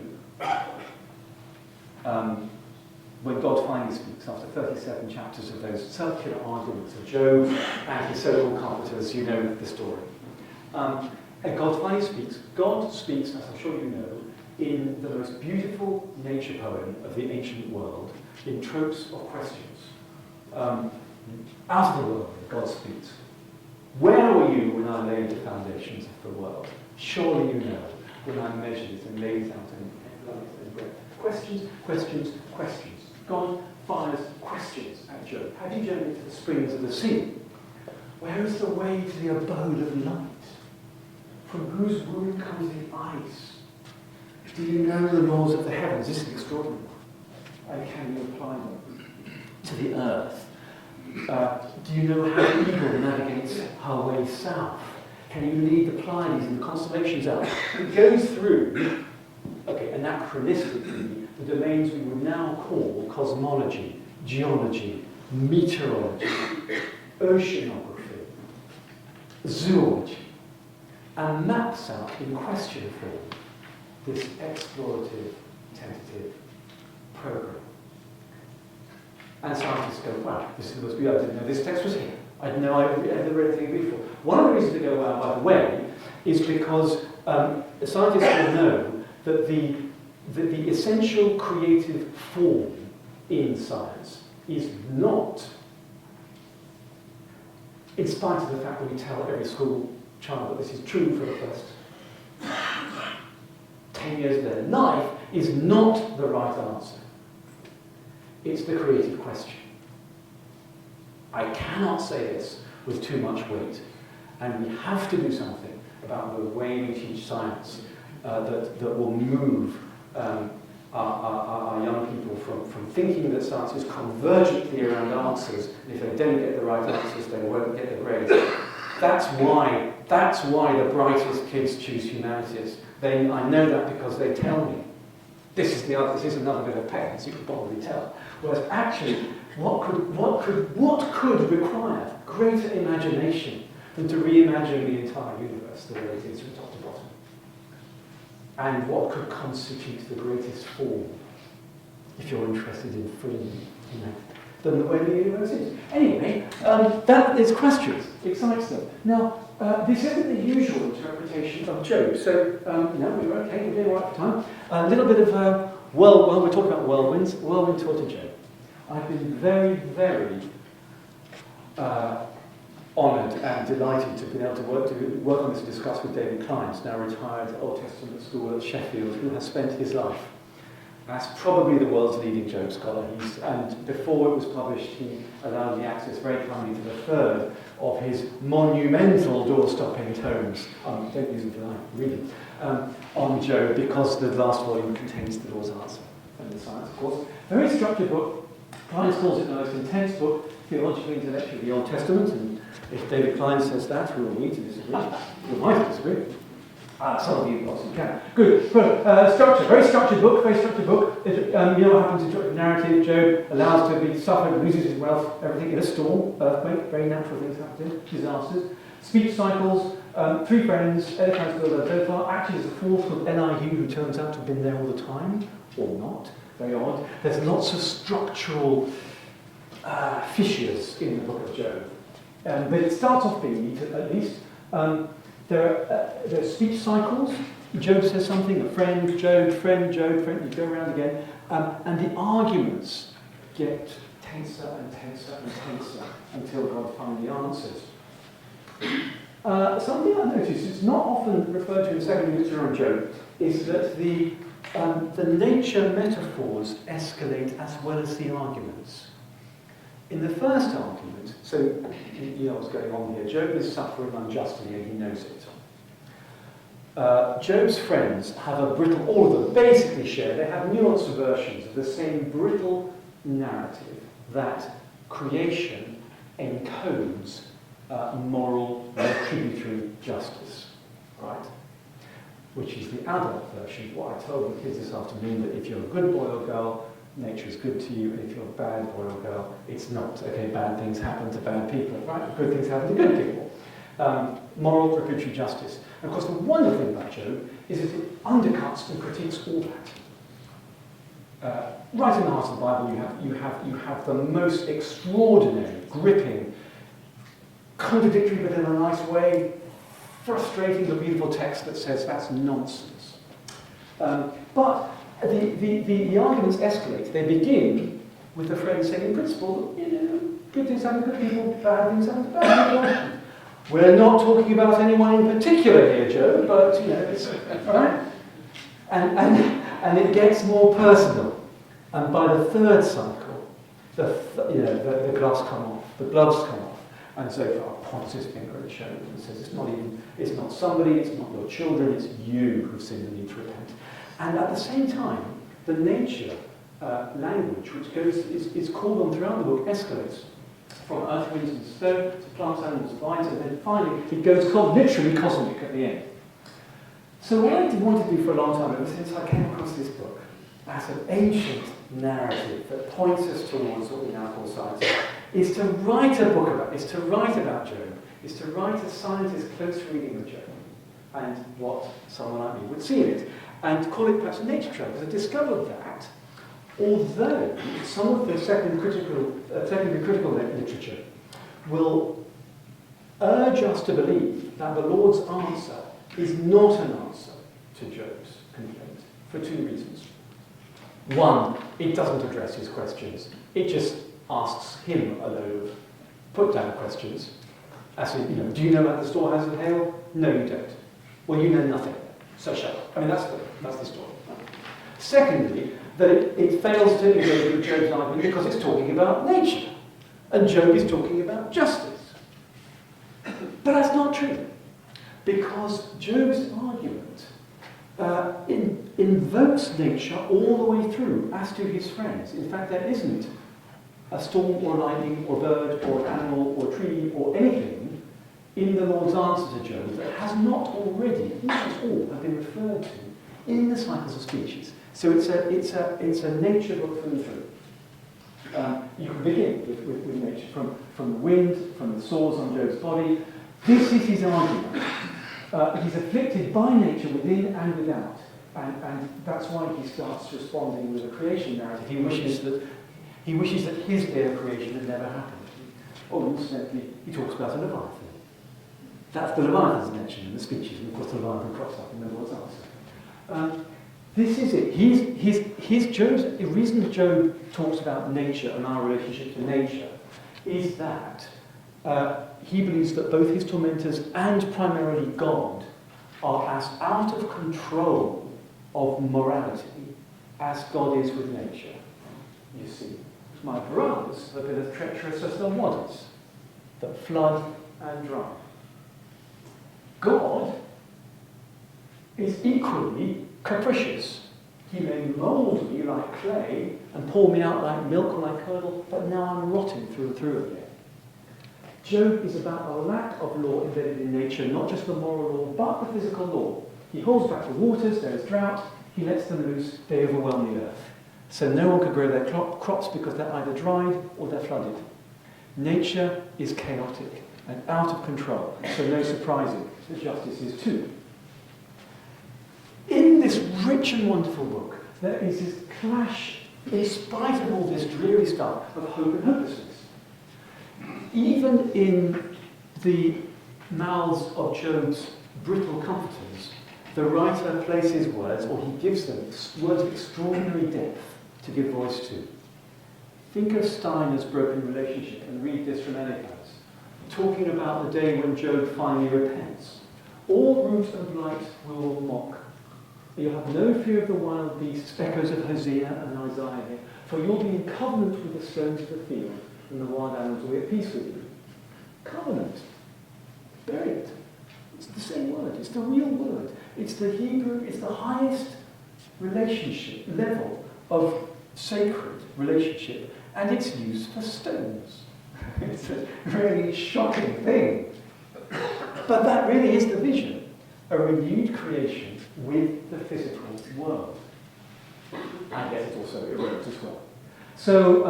when God finally speaks, after 37 chapters of those circular arguments of Job and his so-called comforters, you know the story. And God finally speaks. God speaks, as I'm sure you know, in the most beautiful nature poem of the ancient world, in tropes of questions. Out of the world, God speaks. Where were you when I laid the foundations of the world? Surely you know, when I measured it and laid it out in light and breadth. Questions, questions, questions. God fires questions at Job. Have you journeyed to the springs of the sea? Where is the way to the abode of light? From whose womb comes the ice? Do you know the laws of the heavens? This is extraordinary. And can you apply them to the earth? Do you know how the eagle navigates her way south? Can you lead the Pleiades and the constellations out? It goes through, anachronistically, the domains we would now call cosmology, geology, meteorology, oceanography, zoology, and maps out in question form this explorative, tentative program. And scientists go, wow, this is the most beautiful. I didn't know this text was here. I didn't know I'd never read anything before. One of the reasons to go, wow, by the way, is because scientists will know that the essential creative form in science is not, in spite of the fact that we tell every school child that this is true for the first 10 years of their life, is not the right answer. It's the creative question. I cannot say this with too much weight, and we have to do something about the way we teach science that will move our young people from thinking that science is convergently around answers, and if they don't get the right answers, they won't get the grades. That's why the brightest kids choose humanities. I know that because they tell me. This is another bit of pain, as you can probably tell. Whereas actually, what could require greater imagination than to reimagine the entire universe the way it is from top to bottom? And what could constitute the greatest form, if you're interested in freeing, than the way the universe is? Anyway, that is questions, excites them. Now, this isn't the usual interpretation of Job, so no, we're okay, we're doing all right for time. A little bit of, well, we're talking about whirlwinds. Whirlwind tour to Job. I've been very, very honoured and delighted to be able to work on this and discuss with David Kleins, now retired Old Testament school at Sheffield, who has spent his life as probably the world's leading Job scholar. And before it was published, he allowed me access very kindly to the third of his monumental door-stopping tomes. Don't use them tonight, read them, on Job, because the last volume contains the Lord's answer and the science, of course. Very structured book. Kleins calls it the most intense book, theologically, intellectually, of the Old Testament, and if David Kleins says that, who are we to disagree? We might disagree. Some of you obviously can. Good. Structure. Very structured book. You know what happens in narrative. Job allows to be suffered, loses his wealth, everything in a storm, earthquake, very natural things happen, disasters. Speech cycles, 3 friends, Eliphaz, Bildad, Zophar, actually there's a 4th called Elihu who turns out to have been there all the time, or not. Very odd. There's lots of structural fissures in the book of Job. But it starts off being neat, at least. There are speech cycles. Job says something, a friend, Job, friend, you go around again. And the arguments get tenser and tenser and tenser until God finally answers. Something I noticed, it's not often referred to in the second literature on Job, is that the nature metaphors escalate as well as the arguments. In the first argument, so you know what's going on here, Job is suffering unjustly and he knows it. Job's friends have a brittle, all of them basically share, they have nuanced versions of the same brittle narrative that creation encodes moral retributory justice, right? Which is the adult version of what I told the kids this afternoon, that if you're a good boy or girl, nature is good to you, and if you're a bad boy or girl, it's not. Okay, bad things happen to bad people, right? Good things happen to good people. Moral retributory justice. And of course, the wonderful thing about Job is that it undercuts and critiques all that. Right in the heart of the Bible, you have the most extraordinary, gripping, contradictory but in a nice way, frustrating but beautiful text that says that's nonsense. But the arguments escalate. They begin with the friend saying, in principle, you know, good things happen to good people, bad things happen to bad people. We're not talking about anyone in particular here, Joe, but you know, it's right. And it gets more personal. And by the third cycle, the gloves come off, the gloves come off, and Zophar points his finger at Job and says, it's not somebody, it's not your children, it's you who've sinned and need to repent. And at the same time, the nature language, which is called on throughout the book, escalates from earth, winds and snow to plants, animals, vines, and then finally it goes literally cosmic at the end. So what I wanted to do for a long time, ever since I came across this book, as an ancient narrative that points us towards what we now call science, is to write a book about, is to write about Job, is to write a scientist's close reading of Job, and what someone like me would see in it, and call it perhaps a nature trail, because I discovered that although some of the secondary critical literature will urge us to believe that the Lord's answer is not an answer to Job's complaint, for 2 reasons. One, it doesn't address his questions. It just asks him a load of put-down questions. As in, do you know about the storehouses of hail? No, you don't. Well, you know nothing. So shut up. I mean, that's the story. Secondly, that it fails to engage with Job's argument because it's talking about nature. And Job is talking about justice. But that's not true. Because Job's argument, invokes nature all the way through, as do his friends. In fact, there isn't a storm or lightning or bird or animal or tree or anything in the Lord's answer to Job that has not already, almost all, have been referred to in the cycles of speeches. So it's a nature book through and through. You can begin with nature, from the wind, from the sores on Job's body. This is his argument. He's afflicted by nature within and without. And that's why he starts responding with a creation narrative. He wishes that his day of creation had never happened. Or incidentally, he talks about a Leviathan. That's the Leviathan's mentioned in the speeches, and of course the Leviathan crops up in the Lord's answer. This is it. The reason Job talks about nature and our relationship to nature is that he believes that both his tormentors and primarily God are as out of control of morality as God is with nature. You see, my brothers have been as treacherous as the waters that flood and dry. God is equally capricious. He may mould me like clay and pour me out like milk or like curdle, but now I'm rotting through and through again. Job is about a lack of law embedded in nature, not just the moral law, but the physical law. He holds back the waters, there is drought, he lets them loose, they overwhelm the earth. So no one could grow their crops because they're either dried or they're flooded. Nature is chaotic and out of control, so no surprising that justice is too. In this rich and wonderful book, there is this clash, in spite of all this dreary stuff, of hope and hopelessness. Even in the mouths of Job's brittle comforters, the writer places words, or he gives them words of extraordinary depth to give voice to. Think of Steiner's broken relationship and read this from Eliphaz, talking about the day when Job finally repents. All root and blight will mock. You'll have no fear of the wild beasts, echoes of Hosea and Isaiah here, for you'll be in covenant with the stones of the field, and the wild animals will be at peace with you. Covenant. Bury it. It's the same word. It's the real word. It's the Hebrew, it's the highest relationship, level of sacred relationship, and it's used for stones. It's a really shocking thing. But that really is the vision. A renewed creation with the physical world. I guess it's also irrelevant as well. So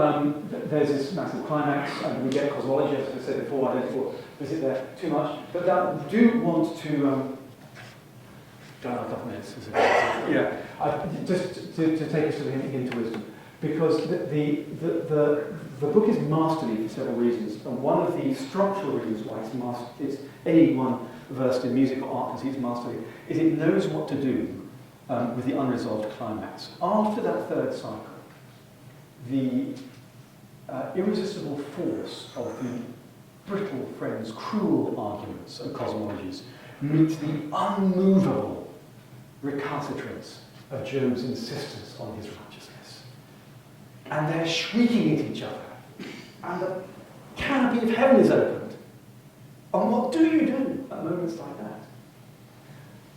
there's this massive climax, and we get cosmology, as I said before. I don't visit there too much, but I do want to. Don't have a couple minutes. Just to take us to the hint to wisdom, because the book is masterly for several reasons, and one of the structural reasons why it's anyone versed in music or art can see it's masterly is it knows what to do with the unresolved climax. After that third cycle, the irresistible force of the brittle friends' cruel arguments and cosmologies meets the unmovable recalcitrance of Job's insistence on his righteousness. And they're shrieking at each other. And the canopy of heaven is opened. And what do you do at moments like that?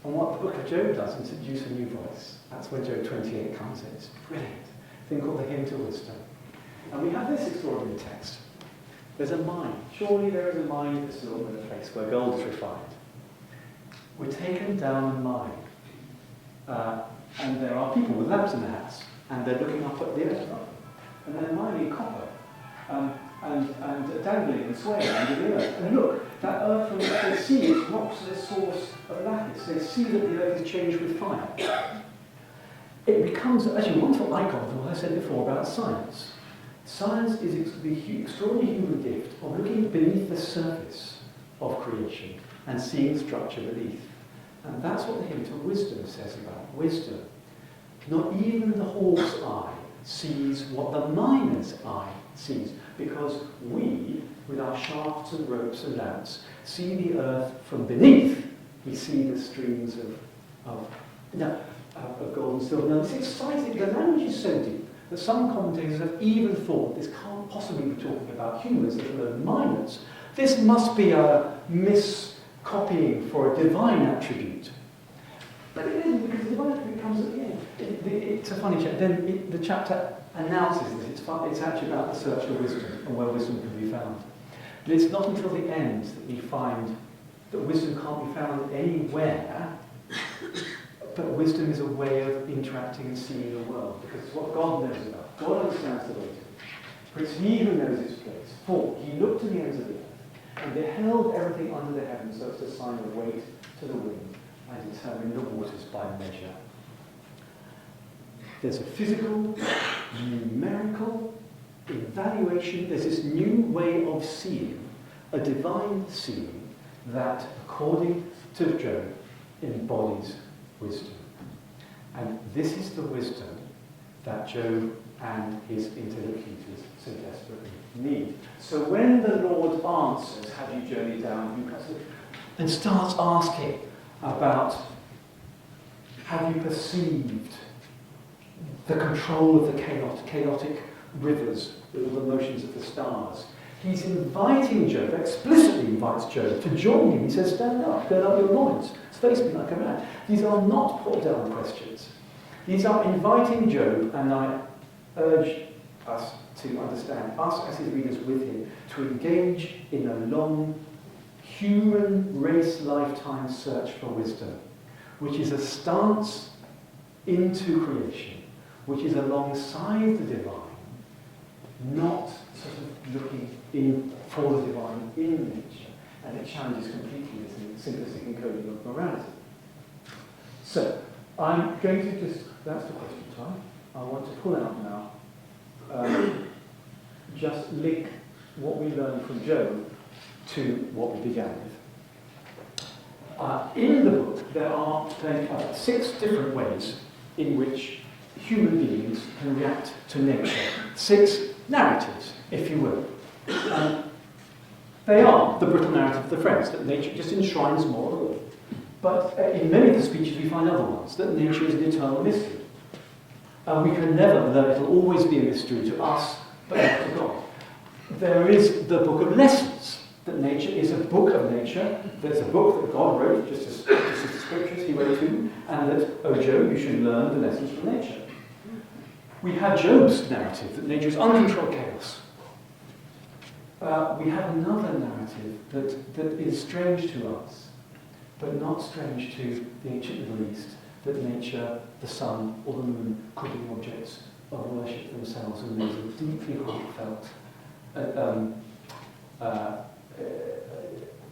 And what the book of Job does is introduce a new voice. That's when Job 28 comes in. It's brilliant. A thing called the hymn to wisdom. And we have this extraordinary text. There's a mine. Surely there is a mine for silver in a place where gold is refined. We're taken down a mine. And there are people with lamps in their hats, and they're looking up at the earth, and they're mining copper, and dangling and swaying under the earth. And look, that earth from which they see is rocks as a source of lattice. They see that the earth is changed with fire. It becomes actually a wonderful icon for what I said before about science. Science is the extraordinary human gift of looking beneath the surface of creation and seeing structure beneath. And that's what the hymn to wisdom says about wisdom. Not even the hawk's eye sees what the miner's eye sees, because we, with our shafts and ropes and lamps, see the earth from beneath. We see the streams of gold and silver. Now, it's exciting. The language is so deep that some commentators have even thought this can't possibly be talking about humans, let alone miners. This must be a miscopying for a divine attribute. But it isn't, because the divine attribute comes comes at the end. It's a funny chapter. Then the chapter announces that it's actually about the search for wisdom and where wisdom can be found. But it's not until the end that we find that wisdom can't be found anywhere, but wisdom is a way of interacting and seeing the world, because it's what God knows about. God understands the way to it. For it's he who knows its place. For he looked to the ends of the earth and beheld everything under the heavens so as to assign a weight to the wind and determine the waters by measure. There's a physical, numerical evaluation. There's this new way of seeing, a divine seeing that, according to Job, embodies wisdom. And this is the wisdom that Job and his interlocutors so desperately need. So when the Lord answers, have you journeyed down, and starts asking about, have you perceived the control of the chaotic rivers, the motions of the stars? He's inviting Job, explicitly invites Job to join him. He says, stand up, gird up your loins, face me like a man. These are not put down questions. These are inviting Job, and I urge us to understand, us as his readers with him, to engage in a long human race lifetime search for wisdom, which is a stance into creation, which is alongside the divine, not sort of looking in for the divine in nature, and it challenges completely this simplistic encoding of morality. So, I'm going to just, that's the question time. I want to pull out now, just link what we learned from Job to what we began with. In the book, there are 6 different ways in which human beings can react to nature. 6 narratives, if you will. They are the brittle narrative of the Friends, that nature just enshrines moral. But in many of the speeches we find other ones, that nature is an eternal mystery. We can never, though it'll always be a mystery to us, but not to God. There is the book of lessons, that nature is a book of nature. There's a book that God wrote, just as the scriptures he wrote to, and that, oh Job, you should learn the lessons from nature. We have Job's narrative, that nature is uncontrolled chaos. We have another narrative that is strange to us, but not strange to the ancient Middle East, that nature, the sun, or the moon could be objects of worship themselves, and there's a deeply heartfelt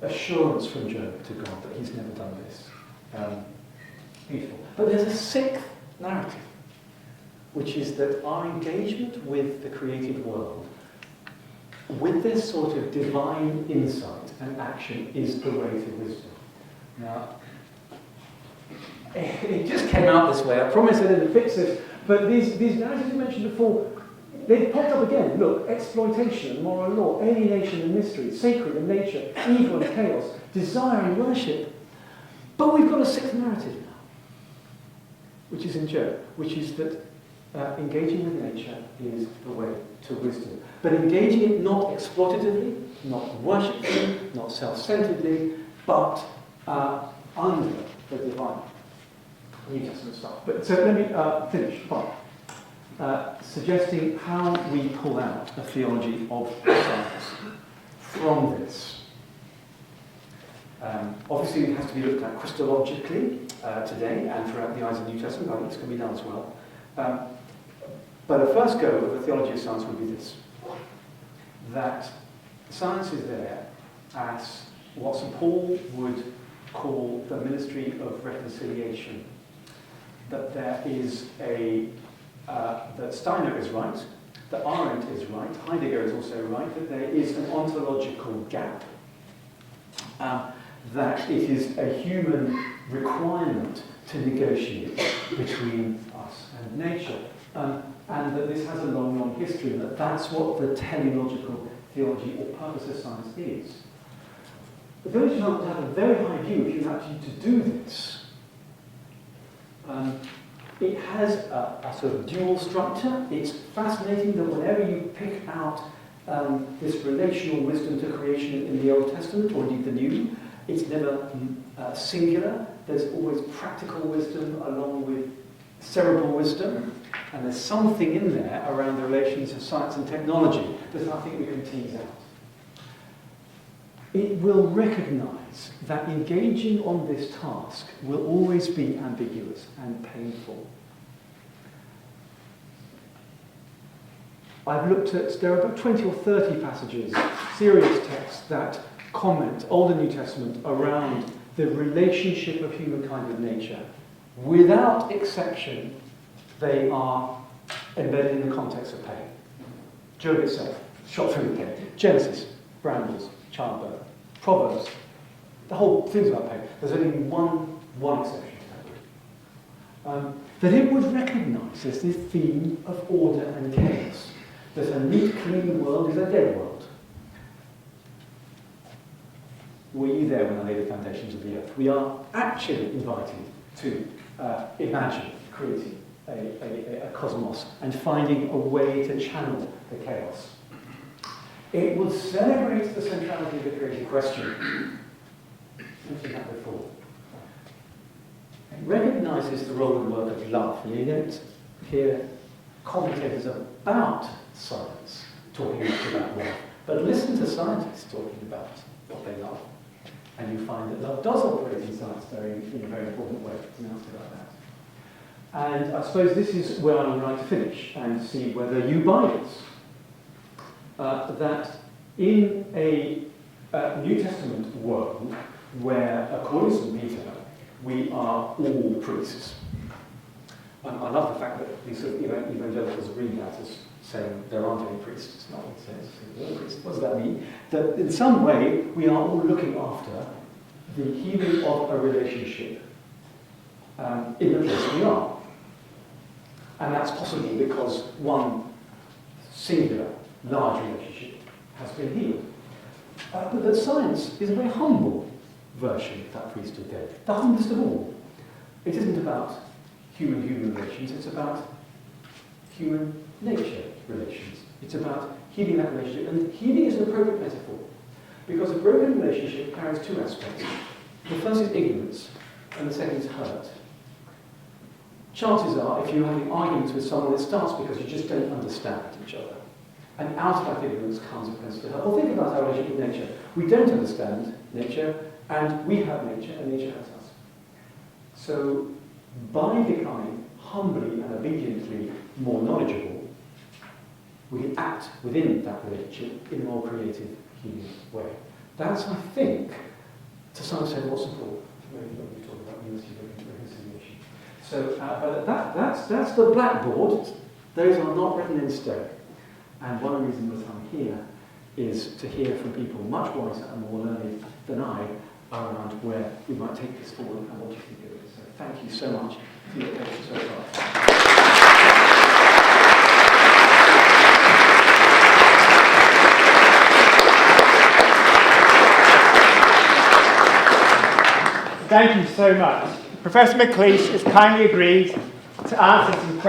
assurance from Job to God that he's never done this. Beautiful. But there's a 6th narrative, which is that our engagement with the created world, with this sort of divine insight and action, is the way to wisdom. Now, it just came out this way. I promise I didn't fix this, but these narratives you mentioned before, they popped up again. Look, exploitation and moral law, alienation and mystery, sacred and nature, evil and chaos, desire and worship. But we've got a 6th narrative now, which is in Job, which is that engaging with nature is the way to wisdom. But engaging it not exploitatively, not worshipfully, not self-centeredly, but under the divine. New Testament stuff. But so let me finish. Fine. Suggesting how we pull out a theology of science from this. Obviously, it has to be looked at Christologically today and throughout the eyes of the New Testament. I think this can be done as well. But a first go of the theology of science would be this: that science is there as what St. Paul would call the ministry of reconciliation. That there is that Steiner is right, that Arendt is right, Heidegger is also right, that there is an ontological gap, that it is a human requirement to negotiate between us and nature, and that this has a long, long history, and that that's what the teleological theology or purpose of science is. But those who have a very high view of human aptitude to do this, it has a sort of dual structure. It's fascinating that whenever you pick out this relational wisdom to creation in the Old Testament, or indeed the New, it's never singular. There's always practical wisdom along with cerebral wisdom, and there's something in there around the relations of science and technology that I think we can tease out. It will recognise that engaging on this task will always be ambiguous and painful. I've looked at, there are about 20 or 30 passages, serious texts, that comment, Old and New Testament, around the relationship of humankind with nature. Without exception, they are embedded in the context of pain. Job itself, shot through with pain. Genesis, brambles, childbirth. Proverbs, the whole thing's about pain. There's only one exception to that. That it would recognise this theme of order and chaos. That a neat, clean world is a dead world. Were you there when I laid the foundations of the earth? We are actually invited to imagine creating a cosmos and finding a way to channel the chaos. It will celebrate the centrality of the creative question. I've mentioned that before. It recognises the role and work of love. You don't hear commentators about science talking much about love, but listen to scientists talking about what they love. And you find that love does operate in science in a very important way. And I'll say about that. And I suppose this is where I'm going to finish and see whether you buy this. That in a New Testament world where, according to St. Peter, we are all priests. I love the fact that these sort of evangelicals read that as saying there aren't any priests. It's not what it says. We're all priests. What does that mean? That in some way we are all looking after the healing of a relationship in the place we are. And that's possibly because one singular, large relationship has been healed. But that science is a very humble version of that priesthood there. The humblest of all. It isn't about human-human relations, it's about human-nature relations. It's about healing that relationship. And healing is an appropriate metaphor, because a broken relationship carries two aspects. The first is ignorance, and the second is hurt. Chances are, if you're having arguments with someone, it starts because you just don't understand each other. And out of that ignorance comes a principle of hurt. Well, think about our relationship with nature. We don't understand nature, and we have nature, and nature has us. So, by becoming humbly and obediently more knowledgeable, we can act within that relationship in a more creative, healing way. That's, I think, to some extent, what's important. Maybe we talk about unity, reconciliation. So that's the blackboard. Those are not written in stone. And one of the reasons that I'm here is to hear from people much wiser and more learned than I around where we might take this forward and what you think of it. So thank you so much for your attention so far. Thank you so much. Professor McLeish has kindly agreed to answer some questions.